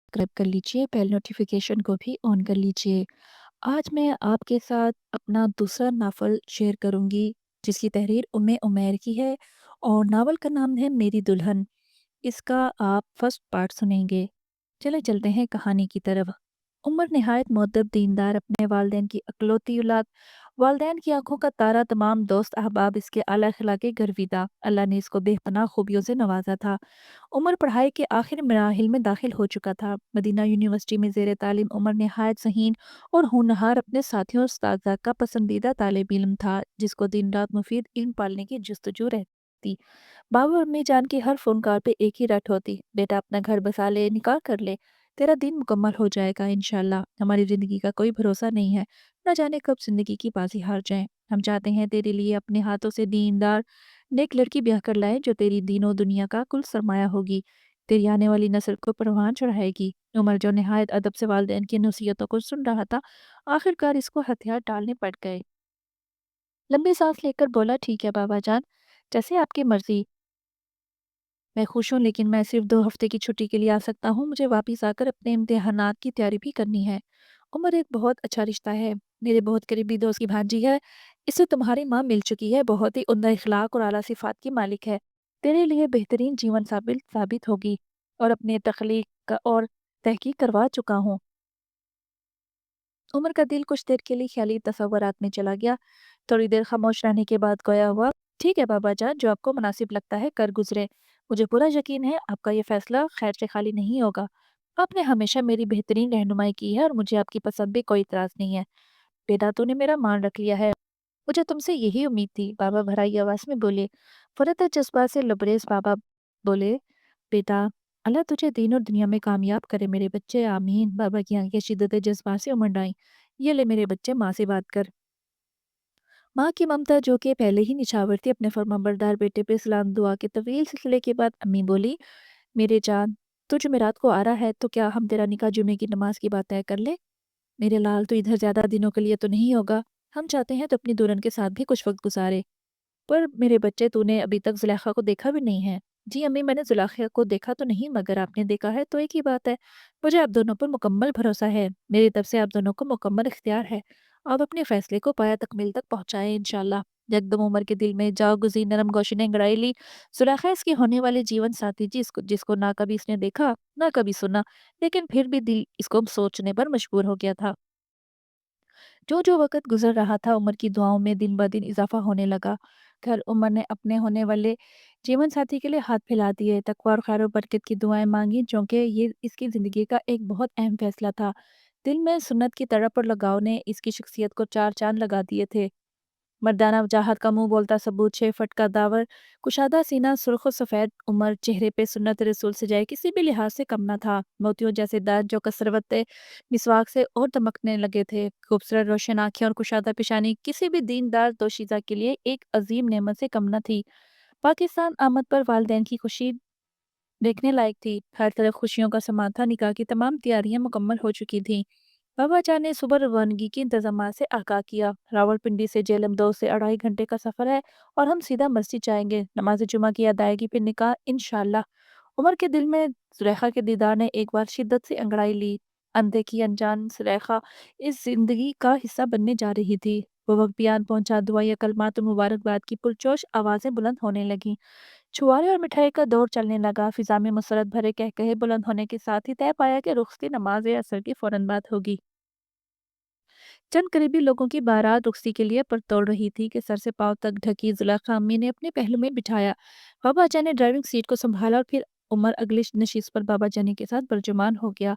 Subscribe कर लीजिए, bell notification को भी ऑन कर लीजिए। आज मैं आपके साथ अपना दूसरा नावल शेयर करूंगी जिसकी तहरीर उम्मे उमैर की है और नावल का नाम है मेरी दुल्हन। इसका आप फर्स्ट पार्ट सुनेंगे। चले चलते हैं कहानी की तरफ। उमर नहायत मुअद्दब दीनदार, अपने वालिदैन की अकलौती औलाद, वालिदैन की आंखों का तारा, तमाम दोस्त अहबाब इसके आला अखलाके गर्विदा। अल्लाह ने इसको बेपनाह खूबियों से नवाजा था। उमर पढ़ाई के आखिरी मराहिल में दाखिल हो चुका था। मदीना यूनिवर्सिटी में ज़ेर तालीम उमर नहायत ज़हीन और होनहार, अपने साथियों और उस्ताद का पसंदीदा तालिब इल्म था, जिसको दिन रात मुफीद इल्म पालने की जस्तजू रहती। बाबा और अम्मी जान की हर फ़ोन कॉल पे एक ही रट होती, बेटा अपना घर बसा ले, निकाह कर ले, तेरा दिन मुकम्मल हो जाएगा इंशाल्लाह। हमारी ज़िंदगी का कोई भरोसा नहीं है, न जाने कब ज़िंदगी की बाजी हार जाए। हम चाहते हैं तेरे लिए अपने हाथों से दीनदार नेक लड़की ब्याह कर लाए, जो तेरी दीनों दुनिया का कुल सरमाया होगी, तेरी आने वाली नस्ल को परवान चढ़ाएगी। उमर, जो नहायत अदब से वालिदैन की नसीहतों को सुन रहा था, आखिरकार इसको हथियार डालने पड़ गए। लंबी सांस लेकर बोला, ठीक है बाबा जान, जैसे आपकी मर्जी। मैं खुश हूँ, लेकिन मैं सिर्फ 2 हफ्ते की छुट्टी के लिए आ सकता हूँ। मुझे वापस आकर अपने इम्तिहानात की तैयारी भी करनी है। उमर, एक बहुत अच्छा रिश्ता है, मेरे बहुत करीबी दोस्त की भांजी है। इससे तुम्हारी माँ मिल चुकी है, बहुत ही उम्दा इखलाक और आला सिफात की मालिक है। तेरे लिए बेहतरीन जीवन साबित साबित होगी। और अपने और तहकीक करवा चुका हूँ। उमर का दिल कुछ देर के लिए ख्याली तसव्वुरात में चला गया। थोड़ी देर खामोश रहने के बाद गोया हुआ, ठीक है बाबा जान, जो आपको मुनासिब लगता है कर गुजरे। मुझे पूरा यकीन है आपका ये फैसला खैर से खाली नहीं होगा। आपने हमेशा मेरी बेहतरीन रहनुमाई की है और मुझे आपकी पसंद भी कोई इतराज नहीं है। बेटा, तूने मेरा मान रख लिया है। मुझे तुमसे यही उम्मीद थी, बाबा भराई आवाज में बोले। फरत जज्बात से लबरेज बाबा बोले, बेटा, अल्लाह तुझे दीन और दुनिया में कामयाब करे मेरे बच्चे, आमीन। बाबा की आंखें शिद्दत जज्बात से उमड़ आई। ये ले मेरे बच्चे, माँ से बात कर। माँ की ममता, जो कि पहले ही निछावर थी, अपने फरमाबरदार बेटे पे सलाम दुआ के तवील सिलसिले के बाद अम्मी बोली, मेरे जान, तू जुमेरात को आ रहा है तो क्या हम तेरा निकाह जुमे की नमाज की बात तय कर ले? मेरे लाल, तो इधर ज्यादा दिनों के लिए तो नहीं होगा। हम चाहते हैं तो अपनी दुल्हन के साथ भी कुछ वक्त गुजारे। पर मेरे बच्चे, तूने अभी तक जुलेखा को देखा भी नहीं है। जी अम्मी, मैंने जुलेखा को देखा तो नहीं, मगर आपने देखा है तो एक ही बात है। मुझे आप दोनों पर मुकम्मल भरोसा है। मेरी तरफ से आप दोनों को मुकम्मल इख्तियार है। आप अपने फैसले को पाया तकमील तक पहुंचाएं इंशाल्लाह। यकदम उमर के दिल में जाग गुजी नरम गोशी ने अंगड़ाई ली। जुलेखा इसकी होने वाली जीवन साथी, जिसको जिसको ना कभी इसने देखा ना कभी सुना, लेकिन फिर भी दिल इसको सोचने पर मजबूर हो गया था। जो जो वक़्त गुज़र रहा था, उमर की दुआओं में दिन ब दिन इज़ाफ़ा होने लगा। खैर, उमर ने अपने होने वाले जीवन साथी के लिए हाथ फैला दिए, तकवा और खैर और बरकत की दुआएँ माँगी, चूँकि ये इसकी ज़िंदगी का एक बहुत अहम फ़ैसला था। दिल में सुन्नत की तड़प और लगाव ने इसकी शख्सियत को चार चाँद लगा दिए थे। मर्दाना वजाहत का मुंह बोलता सबूत, 6 फट का दावर, कुशादा सीना, सुर्ख और सफ़ेद उमर, चेहरे पे सुन्नत रसूल सजाए किसी भी लिहाज से कम न था। मोतियों जैसे दांत जो कसरत मिसवाक से और दमकने लगे थे। खूबसूरत रोशन आंखें और कुशादा पेशानी किसी भी दीनदार दोशीज़ा के लिए एक अजीम नेमत से कम न थी। पाकिस्तान आमद पर वालदैन की खुशी देखने लायक थी। हर तरफ खुशियों का समा था। निकाह की तमाम तैयारियां मुकम्मल हो चुकी थीं। बाबा जान ने सुबह रवानगी के इंतजाम से आगाह किया। रावलपिंडी से जेलम 2 से 2.5 घंटे का सफ़र है और हम सीधा मस्जिद जाएंगे। नमाज जुमा की अदायगी फिर निकाह इंशाल्लाह। उमर के दिल में जुलेखा के दीदार ने एक बार शिद्दत से अंगड़ाई ली। अनदेखी अनजान जुलेखा इस जिंदगी का हिस्सा बनने जा रही थी। वो वक्त बयान पहुंचा, दुआ या कलमात और मुबारकबाद की पुरजोश आवाज़ें बुलंद होने लगीं। छुआरे और मिठाई का दौर चलने लगा। फिजा में मुसरत भरे कहकहे बुलंद होने के साथ ही तय पाया कि रुख्सती नमाज असर की फौरन बाद होगी। चंद करीबी लोगों की बारात रुख्सी के लिए पर तोड़ रही थी कि सर से पांव तक ढकी जुलेखा अम्मी ने अपने पहलू में बिठाया। बाबा जान ने ड्राइविंग सीट को संभाला और फिर उमर अगली नशीस पर बाबा जानी के साथ बरजुमान हो गया।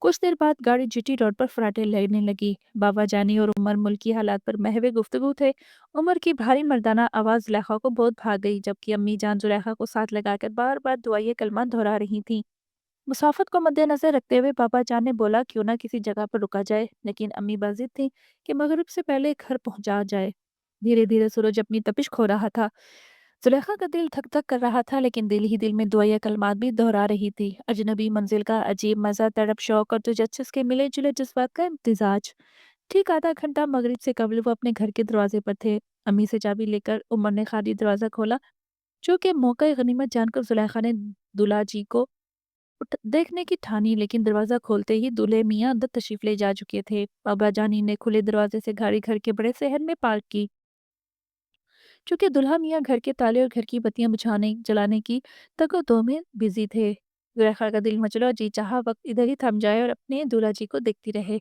कुछ देर बाद गाड़ी जीटी रोड पर फराटे लगने लगी। बाबा जानी और उमर मुल्की हालात पर महवे गुफ्तगू थे। उमर की भारी मर्दाना आवाज़ जुलेखा को बहुत भाग गई, जबकि अम्मी जान जुलेखा को साथ लगाकर बार बार दुआए कलमा दोहरा रही थीं। मुसाफत को मद्देनजर रखते हुए बाबा जान ने बोला, क्यों ना किसी जगह पर रुका जाए, लेकिन अम्मी बाजिद थी कि मगरिब से पहले घर पहुंचा जाए। धीरे धीरे सूरज अपनी तपिश खो रहा था। जुलेखा का दिल धक धक कर रहा था, लेकिन दिल ही दिल में दुआया कलमात भी दोहरा रही थी। अजनबी मंजिल का अजीब मजा, तड़प, शौक और तजस्सुस के मिले जुले जज्बात का इम्तिजाज। ठीक आधा घंटा मगरिब से कबल वो अपने घर के दरवाजे पर थे। अम्मी से चाबी लेकर उमर ने खाली दरवाजा खोला, जो कि मौका गनीमत जानकर जुलेखा ने दूल्हा जी को देखने की ठानी, लेकिन दरवाज़ा खोलते ही दूल्हे मियाँ अंदर तशरीफ़ ले जा चुके थे। बाबा जानी ने खुले दरवाजे से गाड़ी घर के बड़े शहर में पार्क की। चूँकि दूल्हा मियाँ घर के ताले और घर की बत्तियाँ बुझाने जलाने की तगो-दो में बिज़ी थे। ज़ुलेखा का दिल मचला और जी चाहा वक़्त इधर ही थम जाए और अपने दूल्हा जी को देखती रहे।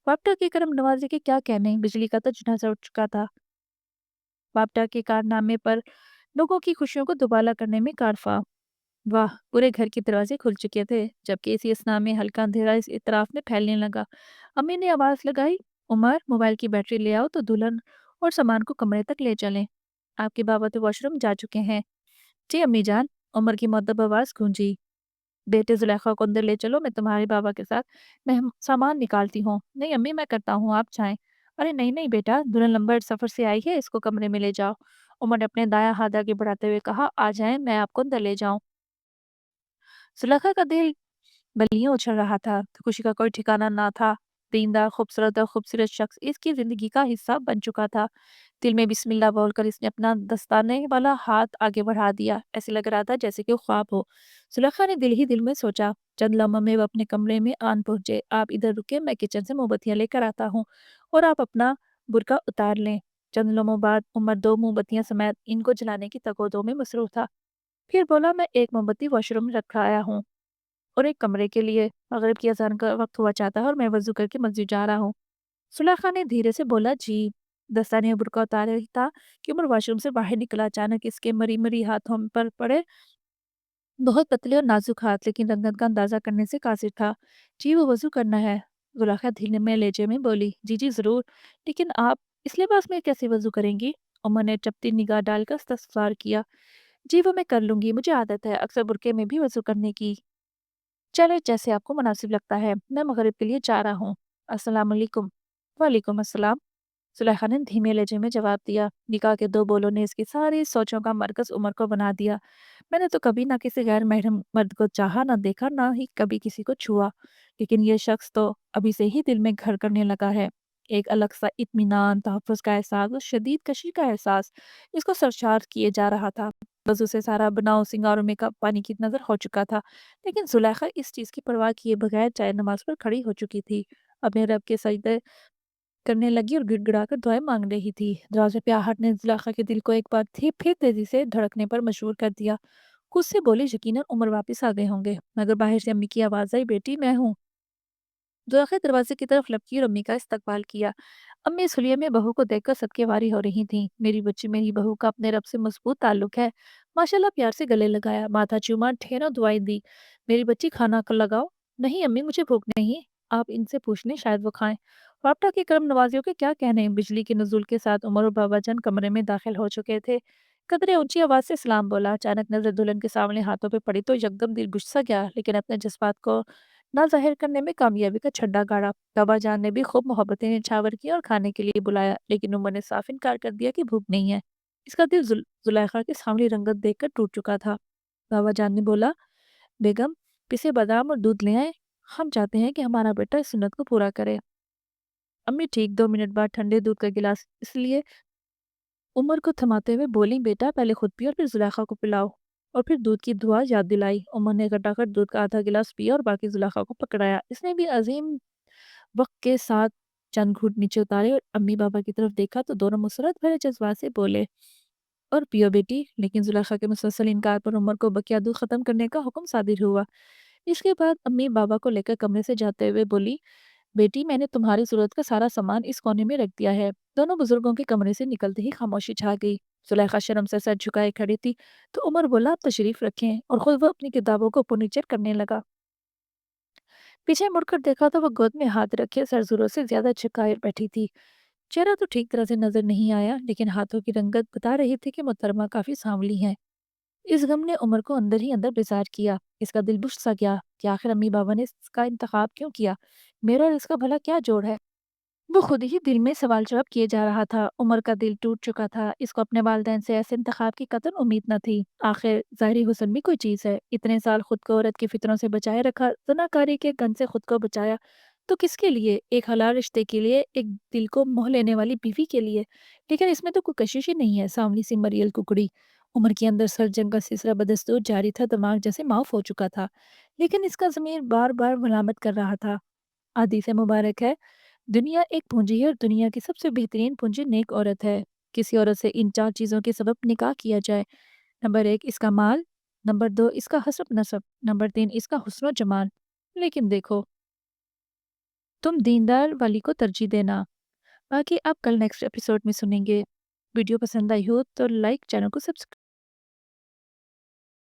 वापटा के करम नवाज़ी के क्या कहने, बिजली का तो चूल्हा उठ चुका था। वापटा के कारनामे पर लोगों की खुशियों को दुबाला करने में कारफ़ा। वाह! पूरे घर के दरवाजे खुल चुके थे, जबकि इसी असना में हल्का अंधेरा इस इतराफ में फैलने लगा। अम्मी ने आवाज़ लगाई, उमर, मोबाइल की बैटरी ले आओ तो दुल्हन और सामान को कमरे तक ले चलें। आपके बाबा तो वॉशरूम जा चुके हैं। जी अम्मी जान, उमर की मुअद्दब आवाज़ गूंजी। बेटे जुलेखा को अंदर ले चलो, मैं तुम्हारे बाबा के साथ मैं सामान निकालती हूँ। नहीं अम्मी, मैं करता हूँ, आप जाएं। अरे नहीं नहीं बेटा, दुल्हन लंबे सफ़र से आई है, इसको कमरे में ले जाओ। उमर ने अपने दायां हाथ आगे बढ़ाते हुए कहा, आ जाएं, मैं आपको अंदर ले जाऊं। सुलेखा का दिल बलियां उछल रहा था, तो खुशी का कोई ठिकाना ना था। दीनदार, खूबसूरत और खूबसूरत शख्स इसकी जिंदगी का हिस्सा बन चुका था। दिल में बिस्मिल्लाह बोलकर इसने अपना दस्ताने वाला हाथ आगे बढ़ा दिया। ऐसे लग रहा था जैसे कि वो ख्वाब हो। सुलेखा ने दिल ही दिल में सोचा। चंद लम्हों में वो अपने कमरे में आन पहुंचे। आप इधर रुके, मैं किचन से मोमबत्तियां लेकर आता हूँ और आप अपना बुर्का उतार लें। चंद लम्हों बाद उमर दो मोमबत्तियां समेत इनको जलाने की तगोदो में मसरूफ था। फिर बोला, मैं एक मोमबत्ती वॉशरूम में रखा आया हूँ और एक कमरे के लिए। मगरिब की अज़ान का वक्त हुआ चाहता है और मैं वज़ू करके मस्जिद जा रहा हूँ। सुलेखा ने धीरे से बोला, जी। दस्ताने बुर्का उतारे ही था कि उमर वॉशरूम से बाहर निकला। अचानक इसके मरी मरी हाथों पर पड़े बहुत पतले और नाजुक हाथ, लेकिन रंगत का अंदाजा करने से कासिर था। जी वो वज़ू करना है। जुलेखा धीमे में लहजे में बोली, जी जी ज़रूर, लेकिन आप इस लिबास में कैसे वज़ू करेंगी? उमर ने चपटी निगाह डालकर इस्तफ़सार किया। जी वो मैं कर लूंगी, मुझे आदत है अक्सर बुरके में भी वज़ू करने की। चलो जैसे आपको मुनासिब लगता है, मैं मगरिब के लिए जा रहा हूँ। अस्सलाम वालेकुम। वालेकुम अस्सलाम। सुलेखा ने धीमे लहजे में जवाब दिया। निकाह के दो बोलों ने इसकी सारी सोचों का मरकज उमर को बना दिया। मैंने तो कभी ना किसी गैर महरम मर्द को चाहा, ना देखा, ना ही कभी किसी को छुआ, लेकिन ये शख्स तो अभी से ही दिल में घर करने लगा है। एक अलग सा इत्मीनान, तहफ़्फ़ुज़ का एहसास और शदीद कशी का एहसास इसको सरशार किए जा रहा था। बस उसे सारा बनाव सिंगार और मेकअप पानी की नज़र हो चुका था, लेकिन जुलेखा इस चीज़ की परवाह किए बगैर चाय नमाज पर खड़ी हो चुकी थी। अपने रब के सजदे करने लगी और गिड़गिड़ाकर दुआएं मांग रही थी। दरवाजे पे आहट ने जुलेखा के दिल को एक बार थी फिर तेजी से धड़कने पर मजबूर कर दिया। खुद से बोली, यकीनन उमर वापस आ गए होंगे। मगर बाहर से अम्मी की आवाज़ आई, बेटी मैं हूँ। जुलेखा दरवाजे की तरफ लपकी और अम्मी का इस्तकबाल किया। अम्मी इस हुलिये में बहू को देखकर सबके वारी हो रही थीं। मेरी बच्ची, मेरी बहू का अपने रब से मजबूत ताल्लुक है। माशाल्लाह, प्यार से गले लगाया, माथा चूमा, ढेरों दुआएं दी। मेरी बच्ची, खाना लगाओ। नहीं अम्मी, मुझे भूख नहीं। आप इनसे पूछ लें, शायद वो खाएं। वापटा के करम नवाजियों के क्या कहने। बिजली के नज़ुल के साथ उमर और बाबाजान कमरे में दाखिल हो चुके थे। कदरे ऊंची आवाज से सलाम बोला। अचानक नजर दुल्हन के सामने हाथों पे पड़ी तो यकदम दिल गुस्सा गया, लेकिन अपने जज्बात को ना ज़ाहिर करने में कामयाबी का छड्डा गाड़ा। बाबाजान ने भी खूब मोहब्बतें निछावर की और खाने के लिए बुलाया, लेकिन उमर ने साफ इनकार कर दिया कि भूख नहीं है। इसका दिल जुलेखा की सांवली रंगत देखकर टूट चुका था। बाबाजान ने बोला, बेगम, पिसे बादाम और दूध ले आए। हम चाहते हैं कि हमारा बेटा इस सुन्नत को पूरा करे। अम्मी ठीक 2 मिनट बाद ठंडे दूध का गिलास इसलिए उमर को थमाते हुए बोली, बेटा पहले खुद पियो और फिर जुलेखा को पिलाओ। और फिर दूध की दुआ याद दिलाई। उमर ने घटाकर दूध का आधा गिलास पिया और बाकी जुलेखा को पकड़ाया। इसने भी अजीम वक्त के साथ चंद घूंट नीचे उतारे और अम्मी बाबा की तरफ देखा तो दोनों मुसरत भरे जज्बात से बोले, और पियो बेटी। लेकिन जुलेखा के मुसलसल इनकार पर उमर को बकिया दूध खत्म करने का हुक्म सादिर हुआ। इसके बाद अम्मी बाबा को लेकर कमरे से जाते हुए बोली, बेटी मैंने तुम्हारी जरूरत का सारा सामान इस कोने में रख दिया है। दोनों बुजुर्गों के कमरे से निकलते ही खामोशी छा गई। जुलेखा शर्म से सर झुकाए खड़ी थी, तो उमर बोला, आप तशरीफ रखें, और खुद वो अपनी किताबों को ऊपर नीचे करने लगा। पीछे मुड़कर देखा तो वो गोद में हाथ रखे सर जोरों से ज्यादा झुकाए बैठी थी। चेहरा तो ठीक तरह से नजर नहीं आया, लेकिन हाथों की रंगत बता रही थी कि मोहतरमा काफी सांवली है। इस गम ने उमर को अंदर ही अंदर बेजार किया। इसका दिल बुझ सा गया कि आखिर अम्मी बाबा ने इसका इंतखाब क्यों किया। मेरा और इसका भला क्या जोड़ है। वो खुद ही दिल में सवाल जवाब किए जा रहा था। उमर का दिल टूट चुका था। इसको अपने वालिदैन से ऐसे इंतखाब की कतई उम्मीद न थी। आखिर ज़ाहिरी हुस्न भी कोई चीज़ है। इतने साल खुद को औरत की फितरों से बचाए रखा, ज़नाकारी के गन से खुद को बचाया, तो किसके लिए? एक हलाल रिश्ते के लिए, एक दिल को मोह लेने वाली बीवी के लिए। लेकिन इसमें तो कोई कशिश ही नहीं है। सांवली सी मरियल कुकड़ी عمر کے اندر سرجن کا سلسلہ بدستور جاری تھا، دماغ جیسے معاف ہو چکا تھا، لیکن اس کا ضمیر بار بار ملامت کر رہا تھا۔ حدیث مبارک ہے، دنیا ایک پونجی ہے اور دنیا کی سب سے بہترین پونجی نیک عورت ہے۔ کسی عورت سے ان 4 چیزوں کے سبب نکاح کیا جائے: نمبر 1 اس کا مال، نمبر 2 اس کا حسب نسب، نمبر 3 اس کا حسن و جمال۔ لیکن دیکھو، تم دیندار والی کو ترجیح دینا۔ باقی آپ کل نیکسٹ ایپیسوڈ میں سنیں گے۔ ویڈیو پسند آئی ہو تو لائک، چینل کو سبسکرائب